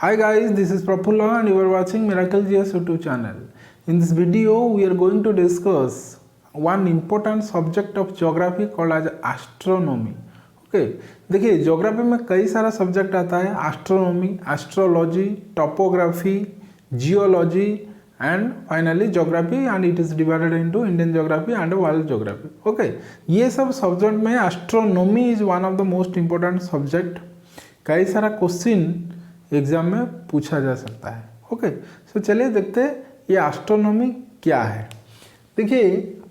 Hi guys, this is Prafulla and you are watching Miracle GS YouTube channel. In this video, we are going to discuss one important subject of geography called as astronomy. Okay, देखिए geography में कई सारा subject आता है, astronomy, astrology, topography, geology and finally geography and it is divided into Indian geography and world geography. Okay, ये सब subject में astronomy is one of the most important subject. कई सारा क्वेश्चन एग्जाम में पूछा जा सकता है. ओके, सो चलिए देखते हैं ये एस्ट्रोनॉमी क्या है. देखिए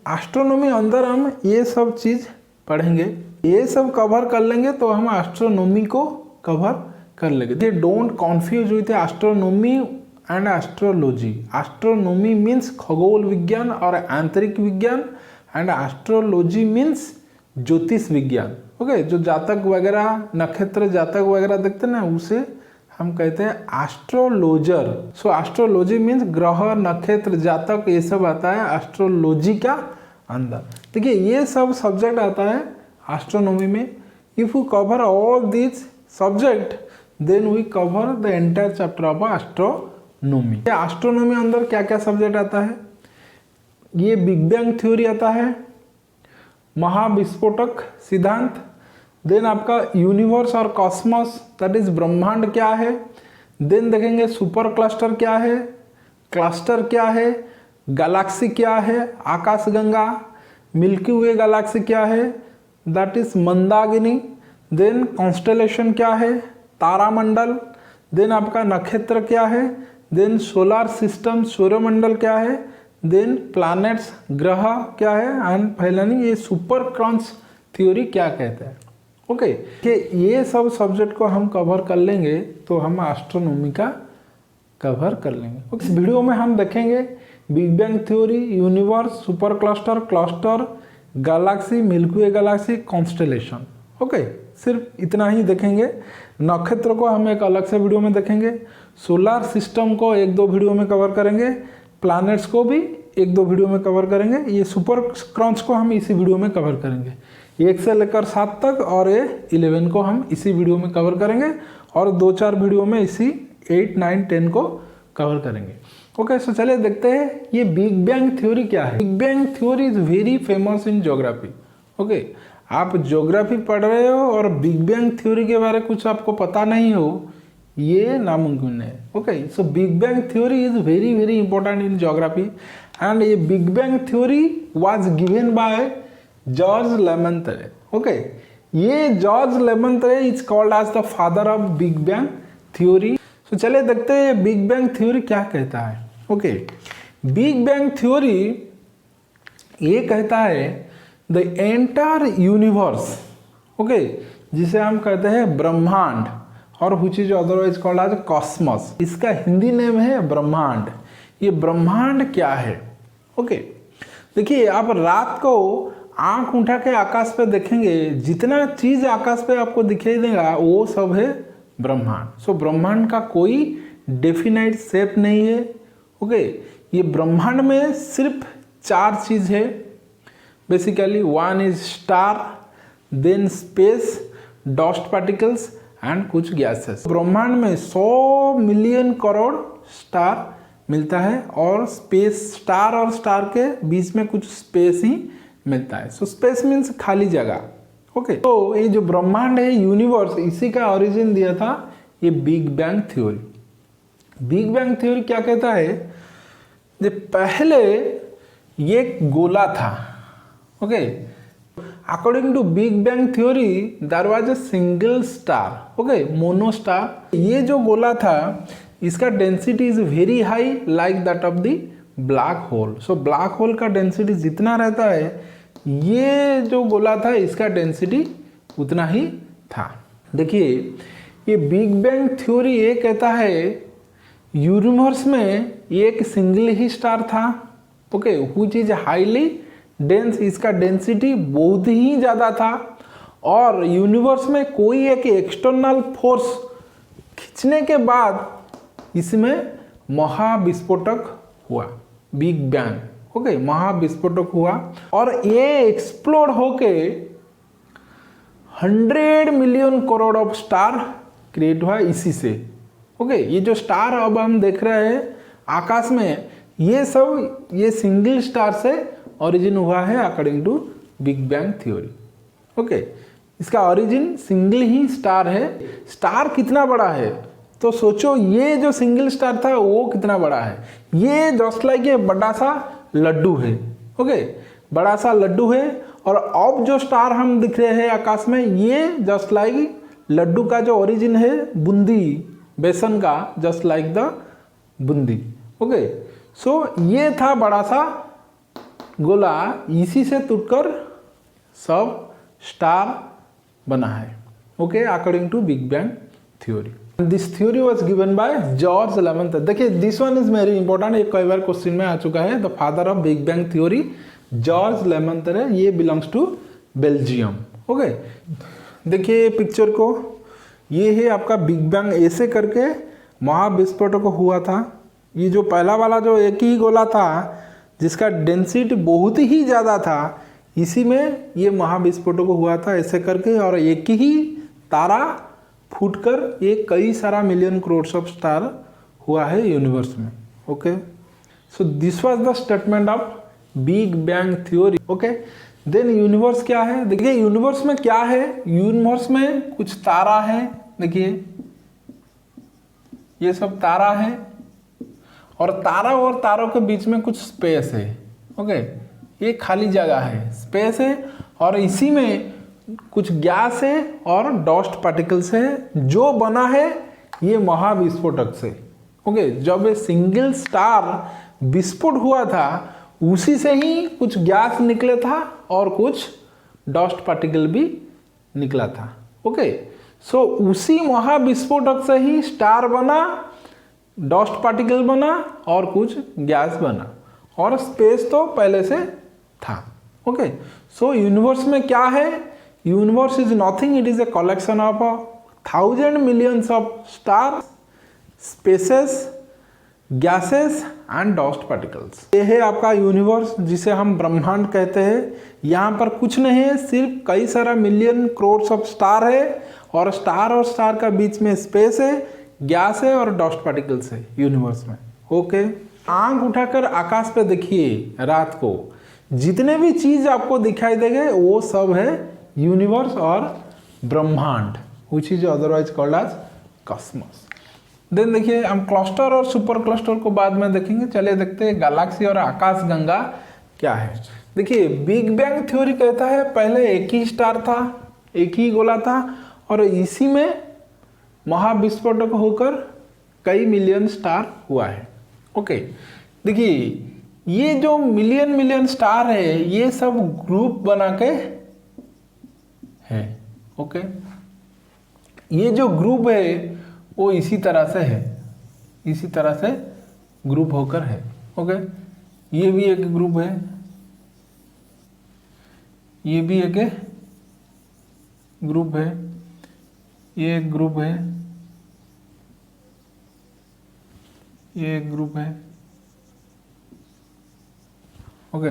एस्ट्रोनॉमी अंदर हम ये सब चीज़ पढ़ेंगे, ये सब कवर कर लेंगे तो हम एस्ट्रोनॉमी को कवर कर लेंगे. ये don't confuse with astronomy and astrology. Astronomy means खगोल विज्ञान और आंतरिक विज्ञान एंड एस्ट्रोलॉजी मीन्स ज्योतिष विज्ञान. ओके, जो जातक वगैरह नक्षत्र जातक वगैरह देखते हैं ना, उसे हम कहते हैं एस्ट्रोलॉजर. सो एस्ट्रोलॉजी मीन्स ग्रह नक्षत्र जातक ये सब आता है एस्ट्रोलॉजी का अंदर. देखिए ये सब सब्जेक्ट आता है एस्ट्रोनॉमी में. If you cover all this subject then we cover the entire chapter of astronomy. Astronomy अंदर क्या क्या सब्जेक्ट आता है? ये बिग बैंग थ्योरी आता है, महाविस्फोटक सिद्धांत, देन आपका यूनिवर्स और कॉस्मोस दैट इज ब्रह्मांड क्या है, देन देखेंगे सुपर क्लस्टर क्या है, क्लस्टर क्या है, गैलेक्सी क्या है, आकाशगंगा, मिल्की वे गैलेक्सी क्या है that is Mandakini, then constellation क्या है, तारामंडल, देन आपका नक्षत्र क्या है, देन सोलर सिस्टम सूर्यमंडल क्या है, देन प्लैनेट्स ग्रह क्या है एंड फाइनली ये सुपर क्रॉन्स थ्योरी क्या कहते हैं. ओके, ये सब सब्जेक्ट को हम कवर कर लेंगे तो हम एस्ट्रोनॉमी का कवर कर लेंगे. इस वीडियो में हम देखेंगे Big bang theory, universe, super cluster, cluster, galaxy, Milky Way galaxy, constellation. Okay, सिर्फ इतना ही देखेंगे. नक्षत्र को हम एक अलग से वीडियो में देखेंगे, सोलर सिस्टम को एक दो वीडियो में कवर करेंगे, प्लैनेट्स को भी एक दो वीडियो में कवर करेंगे, ये सुपर क्रॉन्स को हम इसी वीडियो में कवर करेंगे. 1 से लेकर 7 तक और ये 11 को हम इसी वीडियो में कवर करेंगे और 2-4 वीडियो में इसी 8, 9, 10 को कवर करेंगे. ओके, सो चलिए देखते हैं ये बिग बैंग थ्योरी क्या है. Big bang theory is very famous in geography. Okay, आप ज्योग्राफी पढ़ रहे हो और बिग बैंग थ्योरी के बारे में कुछ आपको पता नहीं हो, ये नामुमकिन है. Okay, so Big bang theory is very very important in geography and ये big bang theory was given by George Lemaitre. Okay, ये George Lemaitre is called as the father of big bang theory. So चलिए देखते हैं big bang theory क्या कहता है. Okay, big bang theory ये कहता है द एंटायर यूनिवर्स, ओके, जिसे हम कहते हैं ब्रह्मांड और which is otherwise called as cosmos. इसका हिंदी नेम है ब्रह्मांड. ये ब्रह्मांड क्या है? ओके, देखिए आप रात को आंख उठा के आकाश पे देखेंगे, जितना चीज आकाश पे आपको दिखाई देगा वो सब है ब्रह्मांड. सो ब्रह्मांड का कोई डेफिनाइट शेप नहीं है. ओके, ये ब्रह्मांड में सिर्फ 4 चीज है basically. 1 is star, then space, dust particles and कुछ गैसेस. ब्रह्मांड में 100 मिलियन करोड़ स्टार मिलता है और स्पेस, स्टार और स्टार के बीच में कुछ स्पेस ही मिलता है. सो स्पेस मीन्स खाली जगह. ओके, तो ये जो ब्रह्मांड है, यूनिवर्स, इसी का ओरिजिन दिया था ये big bang theory. Big bang theory क्या कहता है? जो पहले ये गोला था. Okay, according to big bang theory there was a single star. Okay, mono star. ये जो गोला था इसका density is very high like that of the black hole. So black hole का डेंसिटी जितना रहता है, ये जो गोला था इसका डेंसिटी उतना ही था. देखिए ये बिग बैंग थ्योरी ये कहता है यूनिवर्स में एक सिंगल ही स्टार था. Okay, which is highly dense. इसका डेंसिटी बहुत ही ज़्यादा था और यूनिवर्स में कोई एक एक्सटर्नल फोर्स खींचने के बाद इसमें महाविस्फोटक हुआ, बिग बैंग. ओके, महाविस्फोटक हुआ और ये एक्सप्लोड होके 100 million crore of star create हुआ इसी से. ओके, ये जो स्टार अब हम देख रहे हैं आकाश में, ये सब ये सिंगल स्टार से ओरिजिन हुआ है according to big bang theory. Okay, इसका ओरिजिन सिंगल ही स्टार है। स्टार कितना बड़ा है तो सोचो, ये जो सिंगल स्टार था वो कितना बड़ा है। ये जस्ट लाइक ये बड़ा सा लड्डू है। ओके, बड़ा सा लड्डू है, और अब जो स्टार हम दिख रहे हैं आकाश में, ये जस्ट लाइक लड्डू का जो ओरिजिन है बूंदी, बेसन का, just like the boondi. Okay, so ये था बड़ा सा गोला, इसी से टूटकर सब स्टार बना है। Okay, according to big bang theory. This theory was given by George Lemaitre. देखिए, this one is very important, ये कई बार क्वेश्चन में आ चुका है। The father of big bang theory George Lemaitre, ये बिलोंग्स टू बेल्जियम। ओके, देखिए पिक्चर को, ये है आपका बिग बैंग, ऐसे करके महाविस्फोटक हुआ था। ये जो पहला वाला जो एक ही गोला था जिसका डेंसिटी बहुत ही ज़्यादा था, इसी में ये महाविस्फोटक हुआ था ऐसे करके, और एक ही तारा फूटकर ये कई सारा मिलियन करोड़ ऑफ स्टार हुआ है यूनिवर्स में। Okay, so this was the statement of big bang theory. Okay, then universe क्या है? देखिए यूनिवर्स में क्या है, यूनिवर्स में कुछ तारा है। देखिए ये सब तारा है, और तारा और तारों के बीच में कुछ स्पेस है। ओके, ये खाली जगह है, स्पेस है, और इसी में कुछ गैस है और डस्ट पार्टिकल्स है, जो बना है ये महाविस्फोटक से। ओके, जब ये सिंगल स्टार विस्फोट हुआ था, उसी से ही कुछ गैस निकले था और कुछ डस्ट पार्टिकल भी निकला था। ओके, सो उसी महाविस्फोटक से ही स्टार बना, डस्ट पार्टिकल बना और कुछ गैस बना, और स्पेस तो पहले से था। ओके, सो यूनिवर्स में क्या है? Universe is nothing, it is a collection of 1000 millions of star, spaces, gases and dust particles. ये है आपका यूनिवर्स, जिसे हम ब्रह्मांड कहते हैं। यहाँ पर कुछ नहीं है, सिर्फ कई सारा मिलियन करोड़ ऑफ स्टार है, और स्टार का बीच में स्पेस है, गैस है और डस्ट पार्टिकल्स है यूनिवर्स में। ओके, आंख उठाकर आकाश पे देखिए रात को, जितने भी चीज आपको दिखाई देंगे वो सब है यूनिवर्स और ब्रह्मांड, which is otherwise called as cosmos. Then देखिए, हम क्लस्टर और सुपर क्लस्टर को बाद में देखेंगे। चलिए देखते हैं गैलेक्सी और आकाश गंगा क्या है। देखिए बिग बैंग थ्योरी कहता है पहले एक ही स्टार था, एक ही गोला था, और इसी में महाविस्फोटक होकर कई मिलियन स्टार हुआ है। ओके, देखिए ये जो मिलियन स्टार है, ये सब ग्रुप बना के है। ओके, ये जो ग्रुप है वो इसी तरह से है, इसी तरह से ग्रुप होकर है। ओके, ये भी एक ग्रुप है, ये भी एक ग्रुप है, ये एक ग्रुप है, ये एक ग्रुप है। Okay,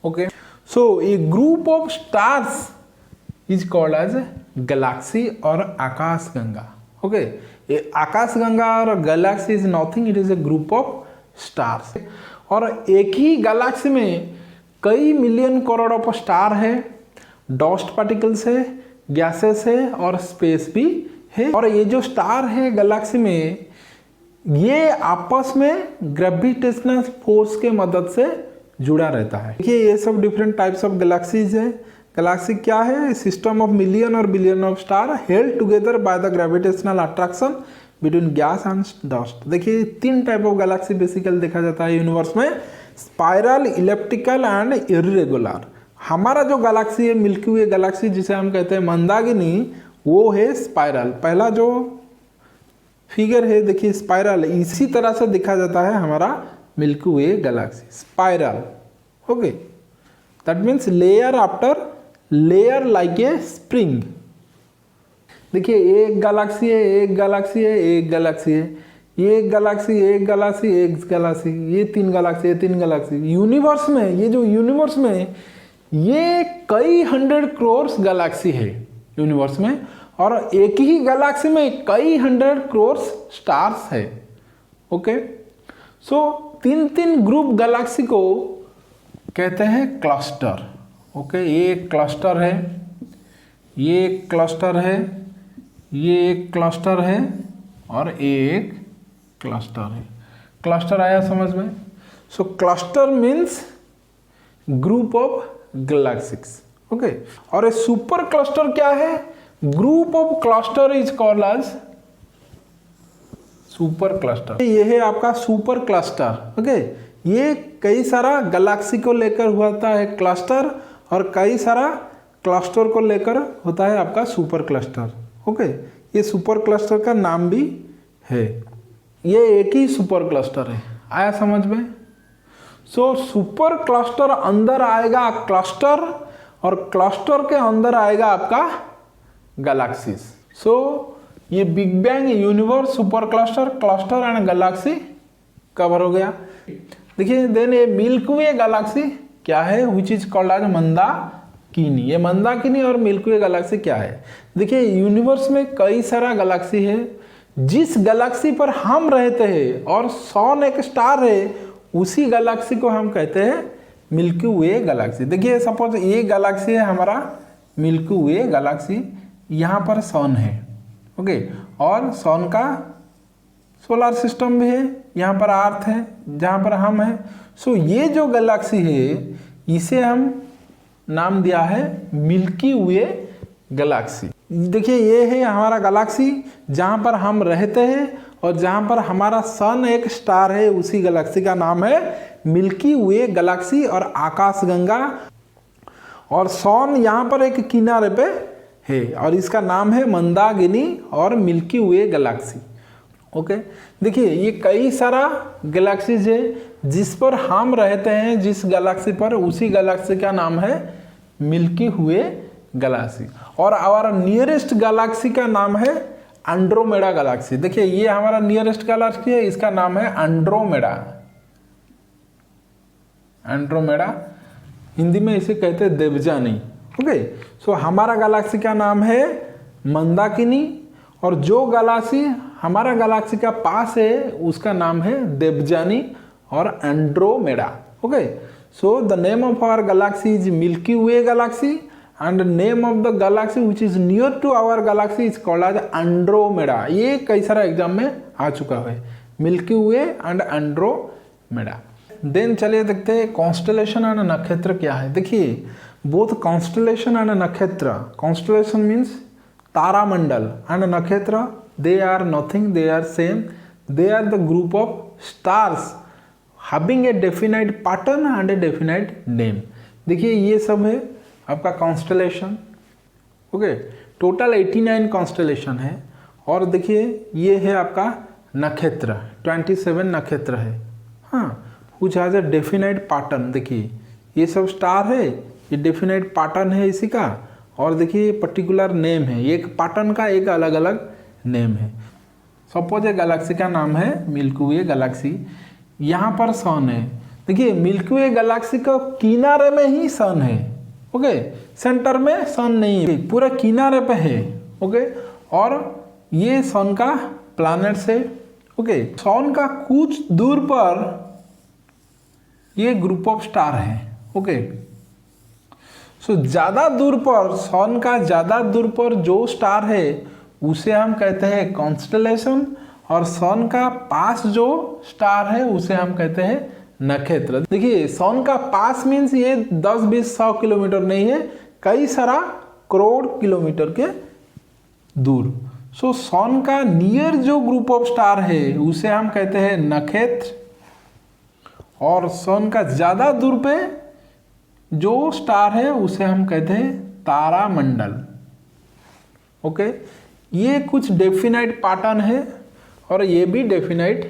okay, so a group of stars is called as galaxy और आकाश गंगा। ओके, ये आकाश गंगा और galaxy is nothing, it is a group of stars. और एक ही गैलेक्सी में कई मिलियन करोड़ ऑफ स्टार है, डस्ट पार्टिकल्स है, गैसेस है और स्पेस भी है। और ये जो स्टार है गैलेक्सी में, ये आपस में ग्रेविटेशनल फोर्स के मदद से जुड़ा रहता है। देखिए ये सब डिफरेंट टाइप्स ऑफ गैलेक्सीज है। गैलेक्सी क्या है? सिस्टम ऑफ मिलियन और billion of star held together by the gravitational attraction between gas and dust. देखिए 3 टाइप ऑफ गैलेक्सी बेसिकली देखा जाता है यूनिवर्स में, स्पाइरल, इलिप्टिकल एंड इर्रेगुलर। हमारा जो गैलेक्सी है, मिल्की वे गैलेक्सी जिसे हम कहते हैं मंदाकिनी, वो है स्पाइरल। पहला जो फिगर है देखिए स्पाइरल, इसी तरह से दिखा जाता है हमारा milky Way Galaxy, spiral. Okay, that means layer after layer like a spring. देखिए एक गैलेक्सी है, एक गैलेक्सी है, एक गैलेक्सी है, एक गैलेक्सी, एक गैलेक्सी, एक गैलेक्सी, ये 3 गैलेक्सी है, 3 गैलेक्सी। यूनिवर्स में, ये जो यूनिवर्स में ये कई 100 करोड़ गैलेक्सी है यूनिवर्स में, और एक ही गैलेक्सी में कई 100 करोड़ स्टार्स है। ओके, सो 3 ग्रुप गैलेक्सी को कहते हैं क्लस्टर। ओके, ये एक क्लस्टर है, ये एक क्लस्टर है, ये एक क्लस्टर है, और एक क्लस्टर है। क्लस्टर आया समझ में? So cluster means group of galaxies. Okay, और ए सुपर क्लस्टर क्या है? Group of cluster is called as super cluster. ये है आपका सुपर क्लस्टर। ओके, ये कई सारा गैलेक्सी को लेकर होता है क्लस्टर, और कई सारा क्लस्टर को लेकर होता है आपका सुपर क्लस्टर। ओके, ये सुपर क्लस्टर का नाम भी है। ये एक ही सुपर क्लस्टर है। आया समझ में? सो सुपर क्लस्टर अंदर आएगा क्लस्टर, और क्लस्टर के अंदर आएगा आपका गैलेक्सीज। सो ये big bang, universe, super cluster, cluster and Galaxy cover हो गया। देखिए, देन ये मिल्की वे गैलेक्सी क्या है? Which is called as Mandakini. ये मंदाकिनी और मिल्की वे गैलेक्सी क्या है? देखिए, यूनिवर्स में कई सारा गैलेक्सी है। जिस गैलेक्सी पर हम रहते हैं और सन एक स्टार है, उसी गैलेक्सी को हम कहते हैं मिल्की वे गैलेक्सी। देखिए, सपोज ये गैलेक्सी है हमारा मिल्की वे गैलेक्सी, यहाँ पर सन है। ओके, और सन का सोलर सिस्टम भी है, यहाँ पर अर्थ है जहाँ पर हम हैं। सो ये जो गैलेक्सी है, इसे हम नाम दिया है मिल्की वे गैलेक्सी। देखिए, ये है हमारा गैलेक्सी जहाँ पर हम रहते हैं, और जहाँ पर हमारा सन एक स्टार है, उसी गैलेक्सी का नाम है मिल्की वे गैलेक्सी और आकाशगंगा। और सन यहाँ पर एक किनारे पे है, और इसका नाम है मंदाकिनी और मिल्की वे गैलेक्सी। ओके, देखिए, ये कई सारा गैलेक्सीज है जिस पर हम रहते हैं। जिस गैलेक्सी पर, उसी गैलेक्सी का नाम है मिल्की वे गैलेक्सी। और आवर नियरेस्ट गैलेक्सी का नाम है एंड्रोमेडा गैलेक्सी। देखिए, ये हमारा नियरेस्ट गैलेक्सी है, इसका नाम है एंड्रोमेडा। एंड्रोमेडा, हिंदी में इसे कहते हैं देवजानी। ओके, सो हमारा गैलेक्सी का नाम है मंदाकिनी, और जो गैलेक्सी हमारा गैलेक्सी का पास है, उसका नाम है देवजानी और Andromeda. Okay, so the name of our galaxy is Milky Way galaxy, and name of the galaxy which is near to our galaxy is called as Andromeda। ये कई सारा एग्जाम में आ चुका है, Milky Way and Andromeda. Then चलिए देखते हैं कॉन्स्टलेशन एंड नक्षत्र क्या है। देखिए, बोथ कॉन्स्टलेशन एंड नक्षत्र, कॉन्स्टलेशन मीन्स तारामंडल, एंड नक्षत्र, they are nothing, they are same, they are the group of stars having a definite pattern and a definite name. देखिए, ये सब है आपका कॉन्स्टलेशन। ओके, टोटल 89 कॉन्स्टलेशन है। और देखिए, ये है आपका नक्षत्र, 27 नक्षत्र है। हाँ, कुछ हैज ए डेफिनाइट पैटर्न। देखिए, ये सब स्टार है, ये डेफिनाइट पैटर्न है इसी का। और देखिए, पर्टिकुलर नेम है, एक पैटर्न का एक अलग अलग नेम है। सपोज ए गैलेक्सी का नाम है मिल्की वे गैलेक्सी, यहाँ पर सन है। देखिए, मिल्की वे गैलेक्सी का किनारे में ही सन है। ओके, सेंटर में सन नहीं है, पूरा किनारे पे है। ओके, और ये सन का प्लैनेट्स है। ओके, सन का कुछ दूर पर ये ग्रुप ऑफ स्टार है। ओके, सो ज़्यादा दूर पर, सन का ज़्यादा दूर पर जो स्टार है, उसे हम कहते हैं कॉन्स्टलेशन, और सन का पास जो स्टार है, उसे हम कहते हैं नक्षत्र। देखिए, सन का पास मीन्स ये 10, 20, 100 किलोमीटर नहीं है, कई सारा करोड़ किलोमीटर के दूर। सो सन का नियर जो ग्रुप ऑफ स्टार है, उसे हम कहते हैं नक्षत्र, और सन का ज्यादा दूर पे जो स्टार है, उसे हम कहते हैं तारामंडल। ओके, ये कुछ डेफिनाइट पैटर्न है, और ये भी डेफिनाइट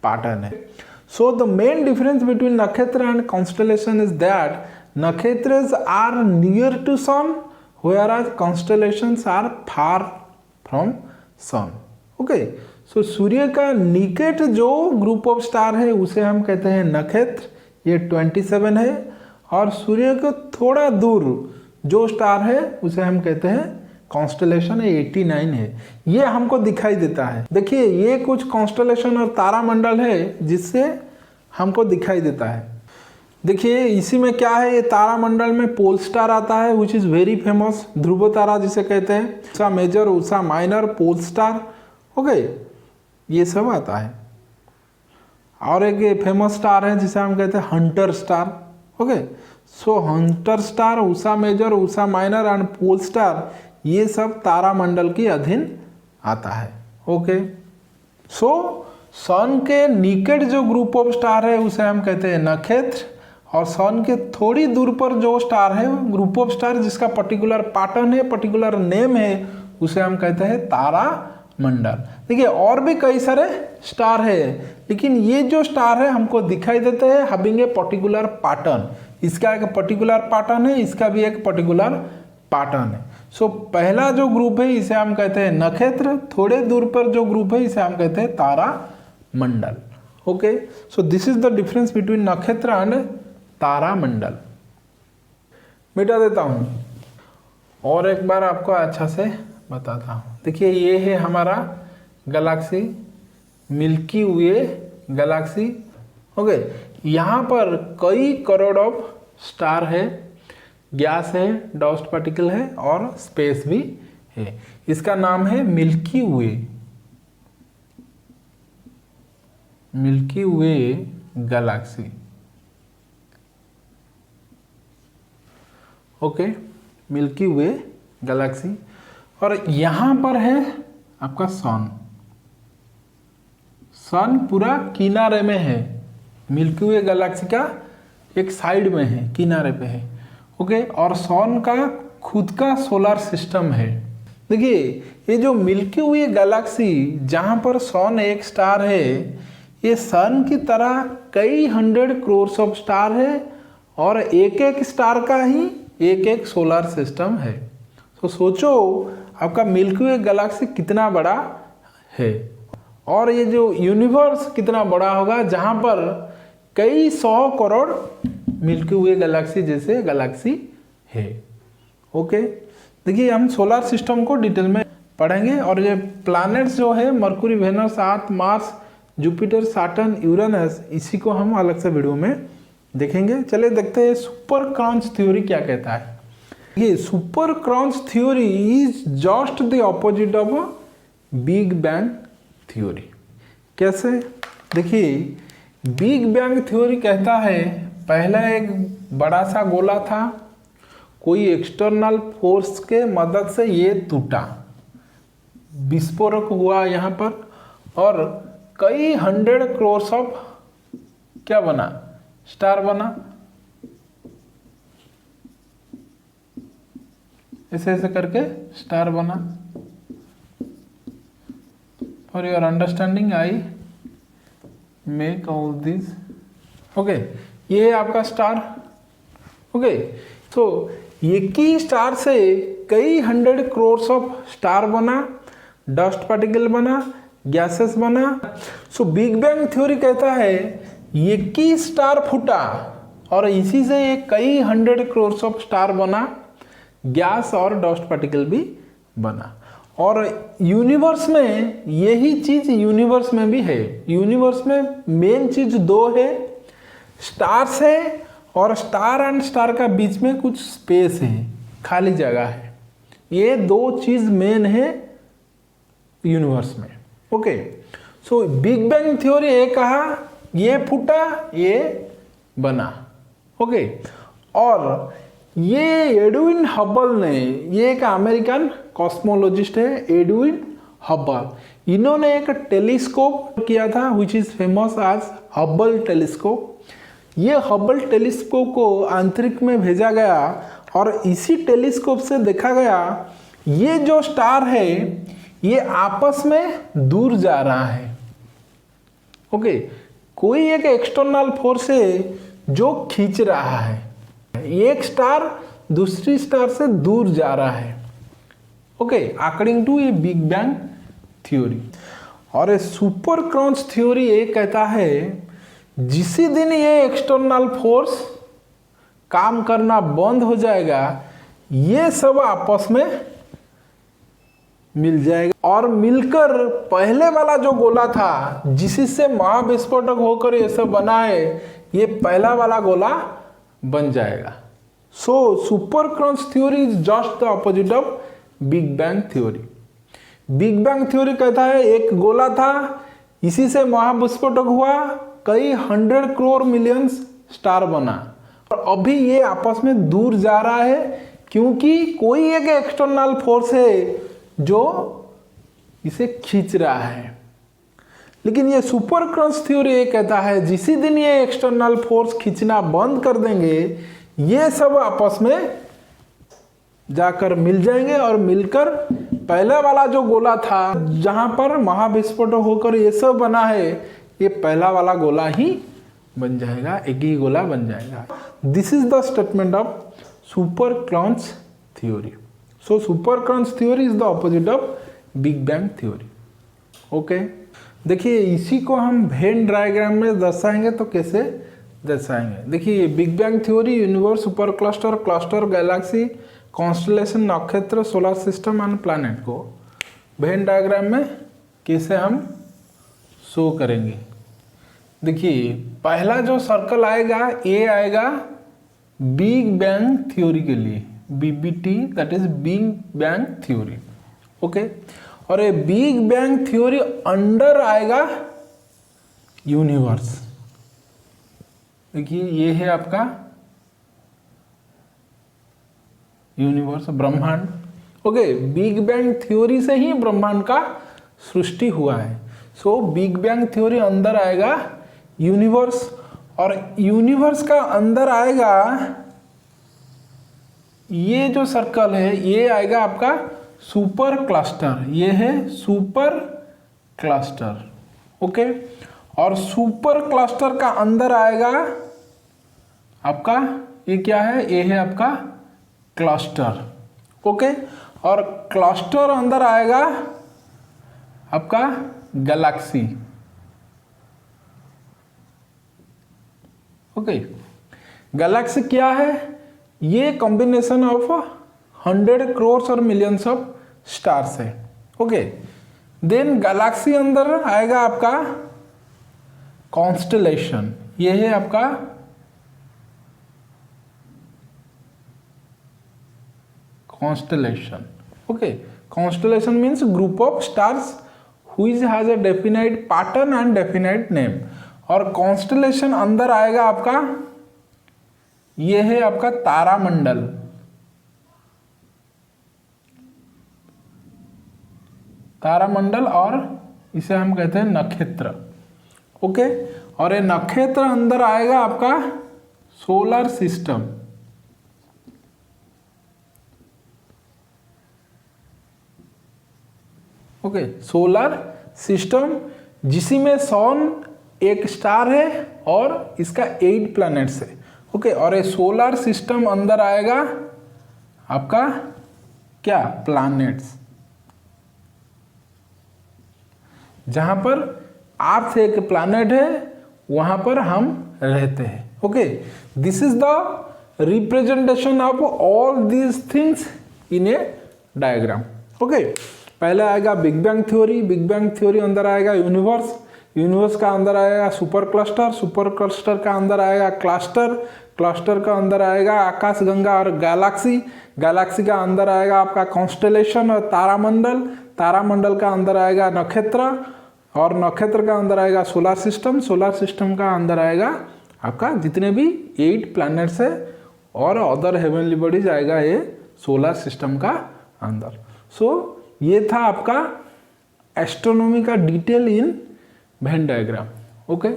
पैटर्न है। So the main difference between nakshatra and constellation is that nakshatras are near to sun, whereas constellations are far from sun. Okay, so सूर्य का निकट जो ग्रुप ऑफ स्टार है, उसे हम कहते हैं नक्षत्र, ये 27 है। और सूर्य को थोड़ा दूर जो स्टार है उसे हम कहते हैं कॉन्स्टलेशन है, 89 है, ये हमको दिखाई देता है। देखिए ये कुछ कॉन्स्टलेशन और तारामंडल है जिससे हमको दिखाई देता है। देखिए इसी में क्या है, ये तारामंडल में पोल स्टार आता है विच इज़ वेरी फेमस, ध्रुव तारा जिसे कहते हैं, Usha Major, Ursa minor, pole star, okay, ये सब आता है। और एक ये फेमस स्टार है जिसे हम कहते हैं hunter star, okay. So hunter star, Ursa Major, Ursa Minor and pole star, ये सब तारामंडल के अधीन आता है, ओके। सो सन के निकट जो ग्रुप ऑफ स्टार है उसे हम कहते हैं नक्षत्र, और सन के थोड़ी दूर पर जो स्टार है ग्रुप ऑफ स्टार जिसका पर्टिकुलर पैटर्न है, पर्टिकुलर नेम है, उसे हम कहते हैं तारामंडल। देखिए और भी कई सारे स्टार है, लेकिन ये जो स्टार है हमको दिखाई देते हैं हैविंग ए पर्टिकुलर पैटर्न। इसका एक पर्टिकुलर पैटर्न है, इसका भी एक पर्टिकुलर पैटर्न है। सो पहला जो ग्रुप है इसे हम कहते हैं नक्षत्र, थोड़े दूर पर जो ग्रुप है इसे हम कहते हैं तारामंडल, okay. So this is the difference between नक्षत्र एंड तारामंडल। मिटा देता हूँ और एक बार आपको अच्छा से बताता हूँ। देखिए ये है हमारा Galaxy, Milky Way Galaxy, okay. यहाँ पर कई करोड़ ऑफ स्टार है, गैस है, डस्ट पार्टिकल है और स्पेस भी है। इसका नाम है मिल्की वे, milky Way Galaxy, okay, milky Way Galaxy. और यहाँ पर है आपका सन, सन पूरा किनारे में है, मिल्की वे गैलेक्सी का एक साइड में है, किनारे पे है, ओके। और सन का खुद का सोलर सिस्टम है। देखिए ये जो मिल्की वे गैलेक्सी जहाँ पर सन एक स्टार है, ये सन की तरह कई 100 करोड़ ऑफ स्टार है और एक एक स्टार का ही एक एक सोलर सिस्टम है। तो सोचो आपका मिल्की वे गैलेक्सी कितना बड़ा है और ये जो यूनिवर्स कितना बड़ा होगा जहाँ पर कई 100 करोड़ मिल्की वे गैलेक्सी जैसे गैलेक्सी है, ओके। देखिए हम सोलर सिस्टम को डिटेल में पढ़ेंगे और ये प्लैनेट्स जो है मरकुरी, वेनस, अर्थ, मार्स, जुपिटर, सैटर्न, यूरेनस, इसी को हम अलग से वीडियो में देखेंगे। चलिए देखते हैं सुपर क्रांच थ्योरी क्या कहता है। ये super crunch theory is just the opposite of big bang theory. कैसे? देखिए बिग बैंग थ्योरी कहता है पहला एक बड़ा सा गोला था, कोई एक्सटर्नल फोर्स के मदद से ये टूटा, विस्फोटक हुआ यहाँ पर और कई 100 करोड़ ऑफ क्या बना, स्टार बना। ऐसे ऐसे करके स्टार बना। For your understanding I make all this, okay. ये है आपका स्टार, ओके। तो एक ही स्टार से कई 100 करोड़ ऑफ स्टार बना, डस्ट पार्टिकल बना, गैसेस बना। सो बिग बैंग थ्योरी कहता है एक ही स्टार फूटा और इसी से एक कई 100 करोड़ ऑफ स्टार बना, गैस और डस्ट पार्टिकल भी बना। और यूनिवर्स में यही चीज यूनिवर्स में भी है। यूनिवर्स में मेन चीज दो है, स्टार्स है और स्टार एंड स्टार का बीच में कुछ स्पेस है, खाली जगह है। ये दो चीज मेन है यूनिवर्स में, okay. So Big bang theory ये कहा ये फूटा ये बना, ओके। और ये एडविन हबल ने, ये एक अमेरिकन कॉस्मोलॉजिस्ट है एडविन हबल, इन्होंने एक टेलीस्कोप किया था which is famous as Hubble telescope. ये हबल टेलीस्कोप को अंतरिक्ष में भेजा गया और इसी टेलीस्कोप से देखा गया ये जो स्टार है ये आपस में दूर जा रहा है, ओके। कोई एक एक्सटर्नल फोर्स है जो खींच रहा है, एक स्टार दूसरी स्टार से दूर जा रहा है, ओके, अकॉर्डिंग टू ये बिग बैंग थ्योरी। और ये सुपर क्रांच थ्योरी ये कहता है जिस दिन ये एक्सटर्नल फोर्स काम करना बंद हो जाएगा, ये सब आपस में मिल जाएगा और मिलकर पहले वाला जो गोला था जिससे महाविस्फोटक होकर ये सब बना है, ये पहला वाला गोला बन जाएगा। So super crunch theory is just the opposite of big bang theory. Big bang theory कहता है एक गोला था, इसी से महाविस्फोटक हुआ, कई 100 करोड़ मिलियंस स्टार बना, और अभी ये आपस में दूर जा रहा है क्योंकि कोई एक एक्सटर्नल फोर्स है जो इसे खींच रहा है। लेकिन ये सुपर क्रंच थ्योरी ये कहता है जिसी दिन ये एक्सटर्नल फोर्स खींचना बंद कर देंगे, ये सब आपस में जाकर मिल जाएंगे और मिलकर पहले वाला जो गोला था जहां पर महाविस्फोटक होकर ये सब बना है, ये पहला वाला गोला ही बन जाएगा, एक ही गोला बन जाएगा। This is the statement of super crunch theory. So super crunch theory is the opposite of big bang theory. Okay, देखिए इसी को हम वेन डायग्राम में दर्शाएंगे तो कैसे दर्शाएंगे। देखिए big bang theory, universe, super cluster, cluster, Galaxy, constellation, नक्षत्र, सोलर सिस्टम एंड प्लैनेट को वेन डायग्राम में कैसे हम शो करेंगे। देखिए पहला जो सर्कल आएगा ये आएगा बिग बैंग थ्योरी के लिए, BBT, that is big bang theory. Okay, और ये बिग बैंग थ्योरी अंडर आएगा यूनिवर्स। देखिए ये है आपका यूनिवर्स, ब्रह्मांड। ओके, बिग बैंग थ्योरी से ही ब्रह्मांड का सृष्टि हुआ है। सो बिग बैंग थ्योरी अंदर आएगा यूनिवर्स, और यूनिवर्स का अंदर आएगा ये जो सर्कल है, ये आएगा आपका सुपर क्लस्टर, ये है सुपर क्लस्टर। ओके, और सुपर क्लस्टर का अंदर आएगा आपका ये क्या है, ये है आपका क्लस्टर। ओके, और क्लस्टर अंदर आएगा आपका गैलेक्सी। ओके, गैलेक्सी क्या है, ये कॉम्बिनेशन ऑफ 100 करोड़ और मिलियंस ऑफ स्टार्स है। ओके, देन गैलेक्सी अंदर आएगा आपका कॉन्स्टलेशन, ये है आपका constellation. Okay, constellation means group of stars which has a definite pattern and definite name. और कॉन्स्टलेशन अंदर आएगा आपका ये है आपका तारामंडल। तारामंडल, और इसे हम कहते हैं नक्षत्र। ओके, और ये नक्षत्र अंदर आएगा आपका solar system. Okay, solar system जिसमें सन एक स्टार है और इसका 8 प्लैनेट्स है। ओके, और ये सोलर सिस्टम अंदर आएगा आपका क्या, प्लैनेट्स, जहां पर अर्थ एक प्लैनेट है, वहां पर हम रहते हैं। Okay, this is the representation of all these things in A diagram. Okay, पहले आएगा big bang theory, big bang theory अंदर आएगा यूनिवर्स, यूनिवर्स का अंदर आएगा सुपर क्लस्टर, सुपर क्लस्टर का अंदर आएगा क्लस्टर, क्लस्टर का अंदर आएगा आकाशगंगा और गैलेक्सी, गैलेक्सी का अंदर आएगा आपका कॉन्स्टलेशन और तारामंडल, तारामंडल का अंदर आएगा नक्षत्र, और नक्षत्र का अंदर आएगा सोलर सिस्टम, सोलर सिस्टम का अंदर आएगा आपका जितने भी 8 प्लैनेट्स है और अदर हेवनली बॉडीज आएगा ये सोलर सिस्टम का अंदर। सो ये था आपका एस्ट्रोनॉमी का detail in Venn diagram. Okay,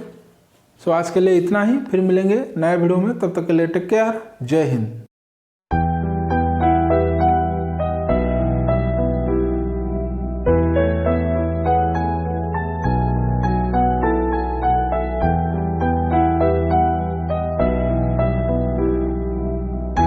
so आज के लिए इतना ही, फिर मिलेंगे नए वीडियो में, तब तक के लिए टेक केयर, जय हिंद।